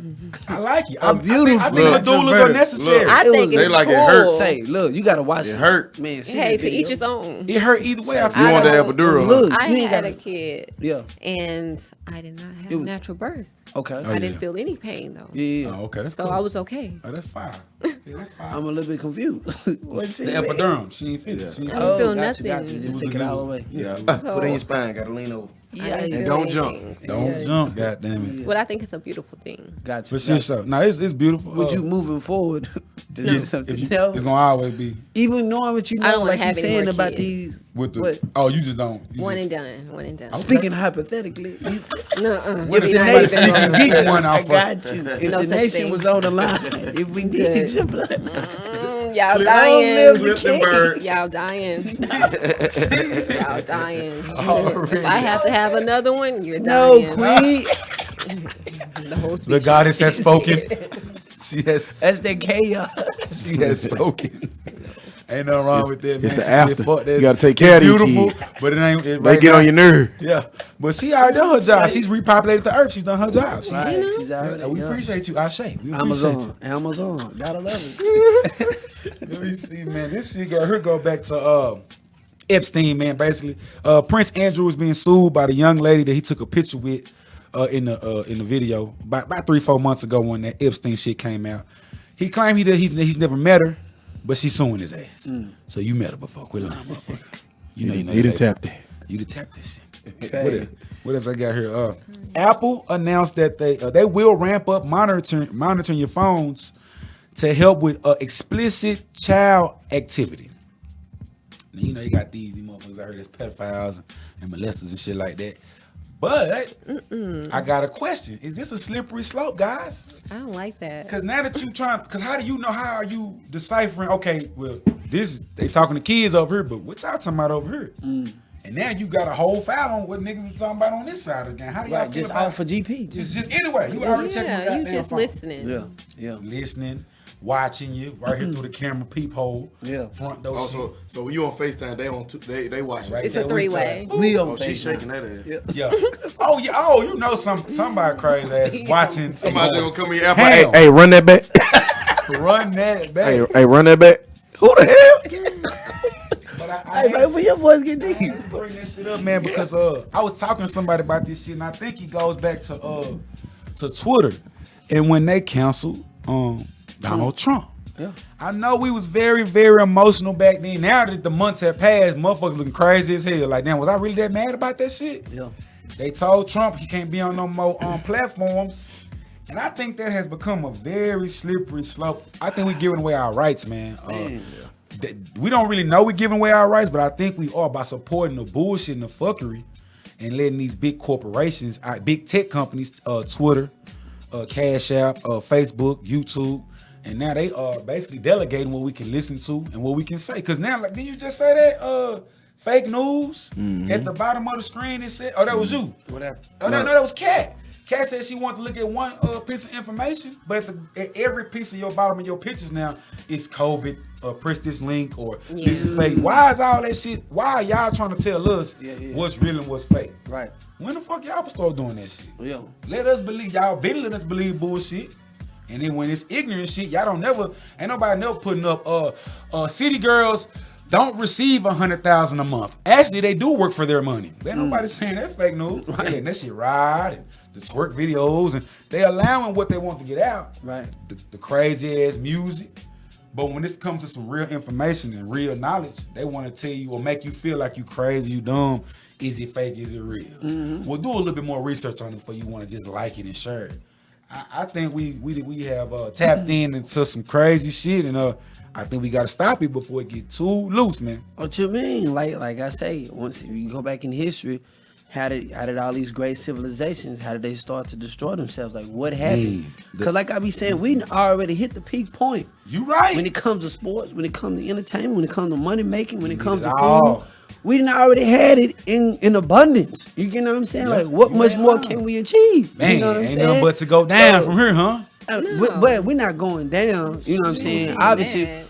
I like it. beautiful. I think Look, medullas are necessary. I It think was- it's they like it cool. hurt. Say, look, you gotta watch It hurt. Man, see Hey, that to each video. his own. It hurt either way. I feel You want like. that epidural? Look, I you ain't had gotta- a kid, Yeah. and I did not have It was- natural birth. Okay. Oh, I yeah. didn't feel any pain though. Yeah. Oh, okay, that's So cool. I was okay. Oh, that's fine. Yeah, that's fine. I'm a little bit confused. What's The epiderm. She ain't finished. She ain't I didn't feel got you, nothing. Just take it all away. Yeah. Put it in your spine. Gotta lean over. I didn't And feel don't jump. anything. Don't jump, goddamn it. But I think it's a beautiful thing. Got For you. sure, so. No, it's beautiful. Would you moving forward? to Yeah, do something if you- else? it's gonna always be Even knowing what you I know, don't wanna like you have any saying more about kids. these. with the. What? Oh, you just don't. You One just, and done. One and done. Okay. Speaking hypothetically, Nuh-uh. What if It's not somebody even sneak and gonna- geek one I off? got you. If No the such nation thing. was on the line, if we needed your blood, Y'all live dying. the king. Y'all dying. Y'all dying. Already. If I have to have another one, you're no, dying. queen. The whole The species. goddess has spoken. She has. That's that chaos. She has spoken. Ain't nothing wrong with that, man. it's the She after. said, "Fuck that. You gotta take It's care of these beautiful, kids. but it ain't. It, They right get now- on your nerve. Yeah, but she already done her job. She's repopulated the earth. She's done her job. She, Right, she's already we young. appreciate you, Ashe. We appreciate you. Amazon. Gotta love it. Let me see, man. This shit go back to Epstein, man. Basically, Prince Andrew was being sued by the young lady that he took a picture with in the video about 3-4 months ago when that Epstein shit came out. He claimed he's never met her, but she's suing his ass. So you met her before? Quit lying, motherfucker. You know. You done tapped it. You done tapped that shit. Okay. What else I got here? Apple announced that they will ramp up monitoring your phones to help with explicit child activity. Now, you know, you got these motherfuckers out here that's pedophiles and molesters and shit like that. But I got a question. Is this a slippery slope, guys? I don't like that. Because now that you because how do you know, how are you deciphering, okay, well, they talking to kids over here, but what y'all talking about over here? And now you got a whole file on what niggas are talking about on this side of the game. How do y'all Right, feel just about off for GP. Just anyway, you already checking the Yeah, you goddamn just phone. listening. Yeah. Listening, watching you right here through the camera peephole. Yeah. Front door shit. Also, so when you on FaceTime, they watch Right it. It's there a with three-way. y'all. We on Oh, she's FaceTime. shaking that ass. Yeah. Yeah. Oh yeah. Oh, you know somebody crazy ass is watching. Somebody gonna come in your apple. Ham. Hey, run that back. Run that back. Hey, run that back. Who the hell? But Hey, man, when your voice get deep. bring that shit up, man, because I was talking to somebody about this shit, and I think it goes back to Twitter, and when they canceled Donald Trump. Yeah. I know we was very, very emotional back then. Now that the months have passed, motherfuckers looking crazy as hell. Like, damn, was I really that mad about that shit? Yeah. They told Trump he can't be on no more platforms. And I think that has become a very slippery slope. I think we're giving away our rights, man. we don't really know we're giving away our rights, but I think we are by supporting the bullshit and the fuckery and letting these big corporations, big tech companies, Twitter, Cash App, Facebook, YouTube, and now they are basically delegating what we can listen to and what we can say. Because now, like, didn't you just say that? Fake news at the bottom of the screen. It said, "Oh, that was you." Whatever. Oh, no, that was Kat. Kat said she wanted to look at one piece of information, but at every piece of your bottom of your pictures now is COVID. Press this link or this is fake. Why is all that shit? Why are y'all trying to tell us what's real and what's fake? Right. When the fuck y'all start doing that shit? Yeah. Let us believe. Y'all been letting us believe bullshit. And then when it's ignorant shit, y'all ain't nobody never putting up city girls don't receive $100,000 a month. Actually, they do work for their money. Ain't nobody saying that fake news. They letting that shit ride and the twerk videos and they allowing what they want to get out. Right. The crazy ass music. But when this comes to some real information and real knowledge, they want to tell you or make you feel like you crazy, you dumb. Is it fake? Is it real? We'll do a little bit more research on it before you want to just like it and share it. I think we have tapped into some crazy shit, and I think we got to stop it before it get too loose, man. What you mean? Like I say, once you go back in history, how did all these great civilizations, how did they start to destroy themselves? Like, what happened? Because like I be saying, we already hit the peak point. You right. When it comes to sports, when it comes to entertainment, when it comes to money making, when it comes to all. food, we done already had it in abundance. You get what I'm saying? Yeah, like, what you much ain't more lying. can we achieve? Man, You know what I'm ain't saying? nothing but to go down from here, huh? But we're not going down. You know what I'm saying? Shit, Obviously, man.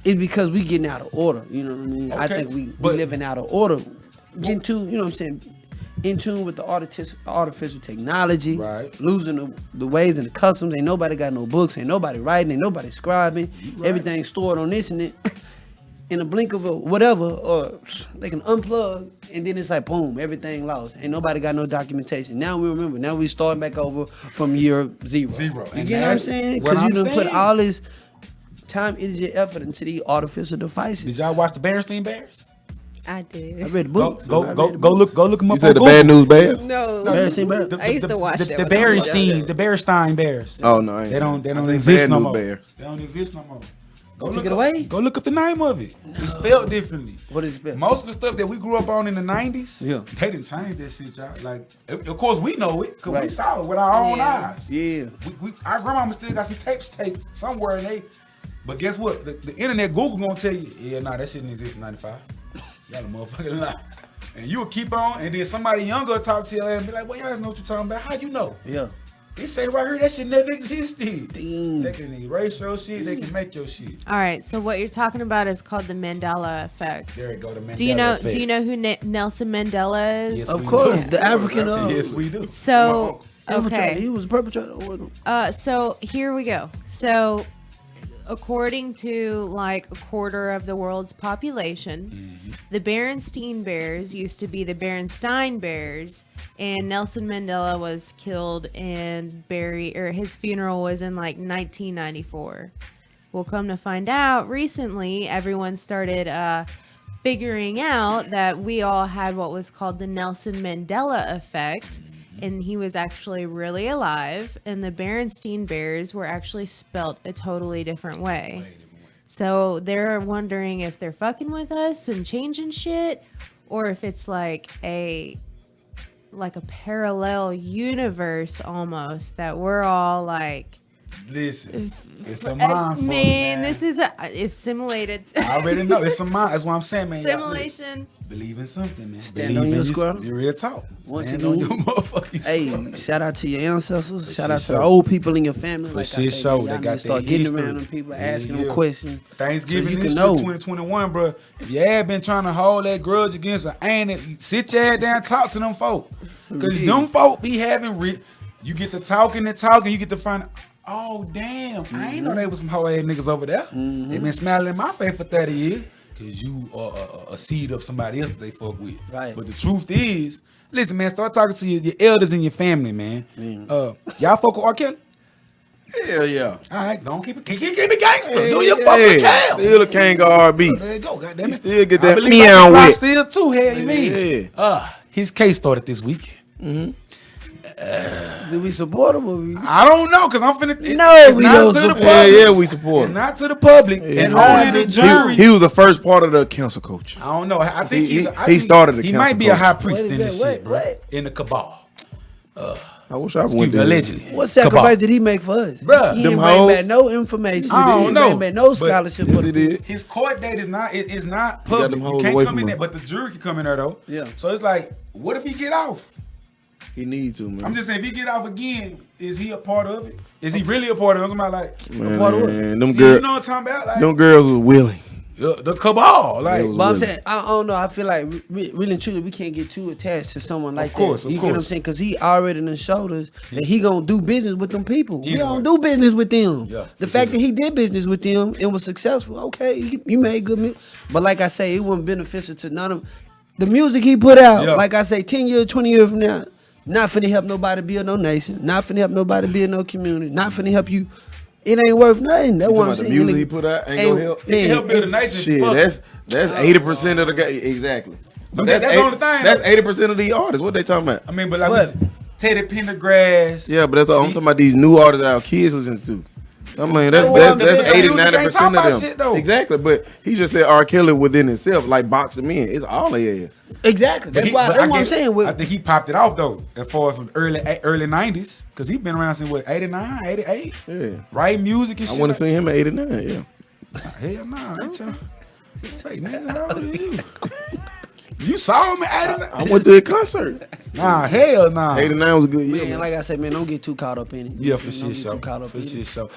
it's because we getting out of order. You know what I mean? I Okay, think we but- living out of order. Getting to, you know what I'm saying, in tune with the artificial technology. Right. Losing the ways and the customs. Ain't nobody got no books. Ain't nobody writing. Ain't nobody scribing. Right. Everything's stored on this and it. In a blink of a whatever, or they can unplug, and then it's like boom, everything lost. Ain't nobody got no documentation. Now we remember. Now we starting back over from year zero. Zero. You And get what I'm that's saying? what Because you I'm done put saying. all this time, energy, effort into these artificial devices. Did y'all watch the Berenstein Bears? I I did. read the Go books. go I go read the go books. look them You up. said on the bad Google. news bears? No. Berenstein Bears. I used to watch the, that the when I was Berenstein, younger. the Berenstein Bears. Oh no, I ain't. They don't I said exist bad no news more. bears. They don't exist no more. Go Took look it up- away? Go look up the name of it. It's spelled differently. What is it spelled? Most of the stuff that we grew up on in the 90s, Yeah. they didn't change that shit, y'all. Like, of course we know it, because we Right. saw it with our own Yeah. eyes. Yeah. Our grandmama still got some tapes taped somewhere, but guess what? The internet, Google gonna tell you, yeah, nah, that shit didn't exist in 95. Y'all a motherfucking lie. And you will keep on, and then somebody younger will talk to you and be like, well, y'all know what you're talking about. How you know? Yeah. They say right here, that shit never existed. Damn. They can erase your shit, they can make your shit. All right, so what you're talking about is called the Mandela effect. There it go, the Mandela Do you know? effect. Do you know who Nelson Mandela is? Yes, Of we course, do. the African. Yes, we do. So Infiltrator. He okay, was a perpetrator. so here we go. So according to like a quarter of the world's population, the Berenstein Bears used to be the Berenstein Bears, and Nelson Mandela was killed and buried, or his funeral was in like 1994. Well, come to find out, recently everyone started figuring out that we all had what was called the Nelson Mandela effect. And he was actually really alive, and the Berenstein Bears were actually spelt a totally different way. So they're wondering if they're fucking with us and changing shit, or if it's like a parallel universe almost, that we're all like, Listen, it's a mind fuck, man, this is it's simulated. I already know. It's a mind. That's what I'm saying, man. Y'all, look, Simulation. believe in something, man. Stand believe on in your square. your real talk. Once Stand again. on your motherfucking Hey, square. shout out to your ancestors. Shout shit out to the show. old people in your family. For Like shit I say, show. man, They y'all got need to start that getting history. around them people, Yeah, asking them yeah. questions. Thanksgiving so you this can shit, know. 2021, bro. If you had been trying to hold that grudge against an ain't sit your ass down and talk to them folk. Because them folk be having, you get to talking and talking, you get to find, oh, damn, I ain't know they was some hoe ass niggas over there. They been smiling in my face for 30 years. Because you are a seed of somebody else that they fuck with. Right. But the truth is, listen, man, start talking to your elders in your family, man. Y'all fuck with R. Kelly? Hell yeah. All right, don't keep it gangster. Do your fucking counts. Still a king of R&B. There you go, goddamn He it. still get I that believe meow I with. still too. Hell, you mean? Yeah. His case started this week. Do we support him? Or we... I don't know, cause I'm finna. No, it's we not don't to the support. public. Yeah, we support. It's not to the public, and only the jury. He was the first part of the council coach. I don't know. I think He started the He council might be a coach. high priest What in is this that? shit, bro. What? In the cabal. I wish I Excuse went me, there. allegedly. What sacrifice did he make for us? Bruh, he them ain't bring hoes. back no information. I don't He ain't know, bring back no but- scholarship Yes, for he the did. His court date is not. It's not got public. them You hoes can't away come from in there, him. but the jury can come in there though. Yeah. So it's like, what if he get off? He needs to, man. I'm just saying, if he get off again, is he a part of it? Is he really a part of it? I'm talking about like, Man, part of what? them you girls, know what I'm talking about? Like them girls was willing. the cabal. Like, was But I'm Really? saying, I don't know. I feel like really and truly, we can't get too attached to someone like course, that. of You get what I'm course. saying? Because he already done showed us that he gonna do business with them people. We Either don't way. do business with them. Yeah, the for fact sure. that he did business with them and was successful, okay, you made good music. But like I say, it wasn't beneficial to none of the music he put out. Yeah. Like I say, 10 years, 20 years from now, not finna help nobody build no nation. Not finna help nobody build no community. Not finna help you. It ain't worth nothing. That's You what talking I'm about the saying. music he put out ain't gonna help? it can help build a nation. Shit, Fuck. that's 80% of the guy. Exactly. But that's the only thing, That's though. 80% of the artists. What they talking about? I mean, but like What? Teddy Pendergrass. Yeah, but that's all I'm talking about. These new artists that our kids listen to. I mean, that's That's what I'm that's saying. 80, Music ain't 90% talking of about them. shit, though. Exactly, but he just said R. Kelly within himself, like boxing men. It's all they ass. Exactly. That's why. But That's I what I'm guess- saying. I think he popped it off though, as far as from early 90s, because he been around since what 89, 88. Yeah. Writing music and I shit. want to see him at 89. Yeah. Hell nah, ain't y'all. Hey, nigga, how old are you? You saw him at 89? I went to a concert. Nah, hell nah. 89 was a good year. Man, Man. like I said, man, don't get too caught up in it. Yeah, for Don't shit get show. too caught up For in shit it. show.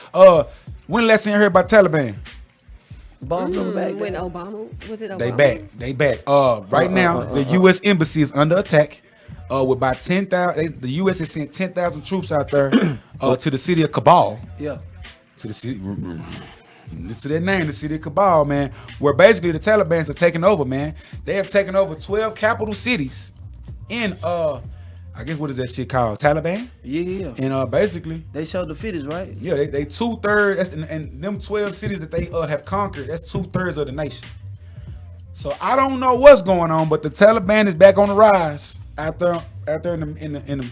When the last time you heard about Taliban? Bomb number back. When Obama was it Obama? They back. They back. Right now, the U.S. embassy is under attack. With about 10,000, the U.S. has sent 10,000 troops out there to the city of Kabul. Yeah. To the city. Listen to that name, the city of Kabul, man. Where basically the Taliban are taking over, man. They have taken over 12 capital cities in I guess what is that shit called? Taliban? Yeah. And basically, They showed the fittest, right? yeah, they 2/3. And them 12 cities that they have conquered, that's 2/3 of the nation. So I don't know what's going on, but the Taliban is back on the rise out there in the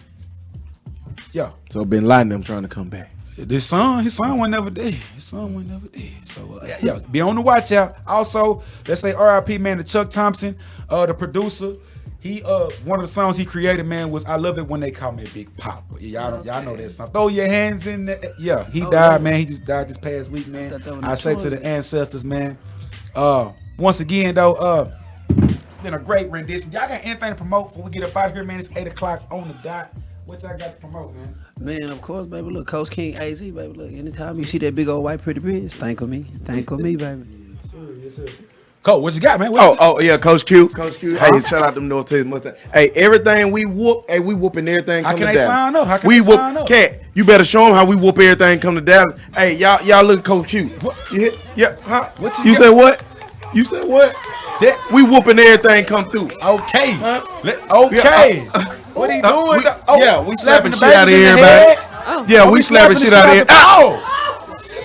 yeah. So Bin Laden them trying to come back. His son wasn't never dead. So yeah, be on the watch out. Also, let's say R.I.P. man to Chuck Thompson, the producer. He one of the songs he created, man, was "I Love It When They Call Me Big Papa." Y'all know that song. Throw your hands in the yeah. He died, man. He just died this past week, man. Thought that was I say to the notorious. ancestors, man. Once again though, it's been a great rendition. Y'all got anything to promote before we get up out of here, man? It's 8:00 on the dot. What y'all got to promote, man? Man, of course, baby. Look, Coach King AZ, baby. Look, anytime you see that big old white pretty bitch, think of me. Think of me, baby. Yes, sir. Cole, what you got, man? Oh yeah, Coach Q. Hey, shout out them North Texas Mustangs. Hey, everything we whoop, we whooping everything. How Come can to they Dallas. sign up? How can we they whoop, sign up? Cat, you better show them how we whoop everything. Come to Dallas. Hey, y'all look at Coach Q. What? You hear? Yeah, huh? What you you got? said what? You said what? That- We whooping everything come through. Okay. Huh? Okay. What he doing? We slapping the shit out of babies in the everybody. head? Yeah, we slapping shit out of the everybody. Oh,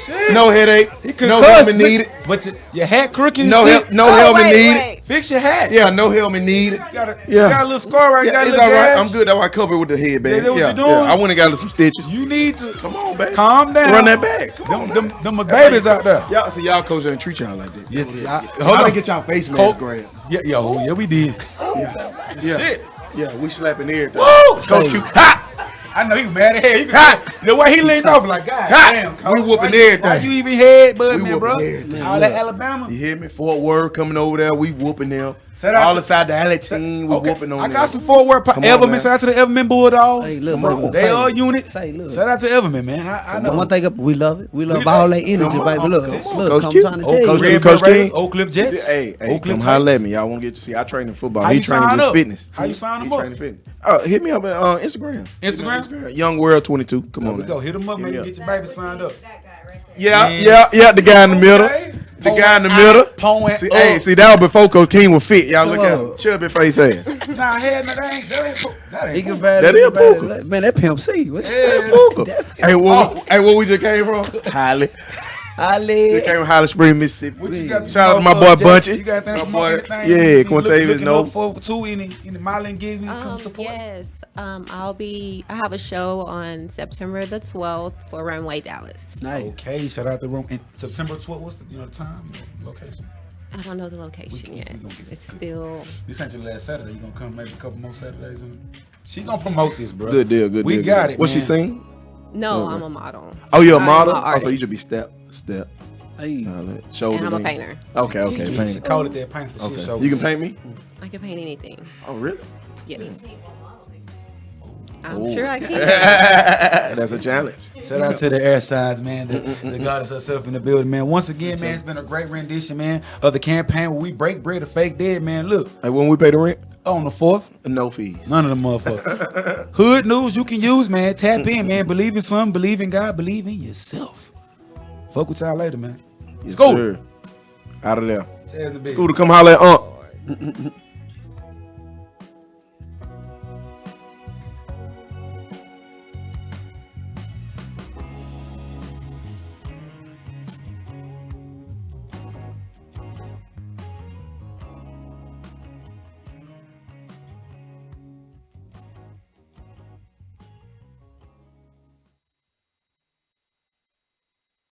shit. No headache. He No concussed, helmet needed. But your hat crooked and No shit. helmet wait, needed. wait. Fix your hat. Yeah, no helmet needed. You got a, Yeah. you got a little scar right. You Yeah, got a it's little all right. gash. I'm good. That's why I covered with the headband. Is that what yeah, you doing? Yeah. I went and got some stitches. You need to Come on, baby. calm down. Run that back. Come on, Them babies out there. Y'all see y'all coach ain't treat y'all like that. Yes, Hold on. Get y'all face mask Coach- grabbed. Yeah, we did. Yeah. Shit. Yeah, we slapping everything. Woo! Coach Q. Ha! I know he was mad at hell. You Ha! could, the way he leaned off, like, God Ha! damn, Coach, We whooping why everything. Why you even head buzzing, We man, bro? whooping everything. All that Alabama. You hear me? Fort Worth coming over there. We whooping them. Shout out All to- aside the alley team. We Okay, whooping on I them. got some Fort Worth Come on, Everman. man. Shout out to the Everman Bulldogs. Hey, look, Come on. baby. They say- are unit. Say, look. Shout out to Everman, man. I know. One thing, we love it. We love We all love that it. energy, Come on, baby. Look, competition. look, Coach I'm Q. trying to Oh, tell Coach you. Q. Redbird Coach Raiders, King. Oak Cliff Jets. Hey, Oak Cliff come holler at Titans. me. Y'all want to get to see. I train in football. How He you training sign just up? fitness. How you sign him He up? training fitness. Hit me up at Instagram. Instagram? Young World 22. Come There on, we man. go. Hit him up, man. Yeah. Get your baby signed up. Yeah, Yes. yeah. The guy in the middle. Okay. The guy in the middle. Pulling See, up. hey, see that was before Coach King was fit. Y'all look Come at on. him. Chubby face ass. Nah, hell, no, that ain't. He can bad. That he is can bad- Booker. Man, that Pimp C. What you- Yeah. Hey, where we just came from? Holly. They came from Holly Springs, Mississippi. What you got? Shout out to my boy Bunchy. You got anything My from boy, anything? yeah, You Quintavious, looking no. up for too any modeling gigs when you come support? Yes. I have a show on September the 12th for Runway Dallas. Nice. Okay, shout out the room. And September 12th, what's the the time, location? I don't know the location We yet. gonna get it. It's still. This ain't your last Saturday. You gonna come maybe a couple more Saturdays? She gonna promote this, bro. Good deal, good We deal. got good. it, What she man. sing? No, Okay. I'm a model. Oh, you're a I'm model? an Oh, so you artist. should be step. Hey. Shoulder. And I'm a thing. painter. Okay, She painting. called it that painful shit Okay. show. You can paint me? I can paint anything. Oh, really? Yes. I'm Ooh. sure I can. That's a challenge. Shout out to the air signs, man. The goddess herself in the building, man. Once again, man, it's been a great rendition, man, of the campaign where we break bread of fake dead, man. Look, Like when we pay the rent? on the 4th, No fees. none of the motherfuckers. Hood news you can use, man. Tap in, man. Believe in something, believe in God, believe in yourself. Fuck with y'all later, man. Yes, Scooter. sir. Out of there. Taz in the bed. Scooter, come holler at Unc.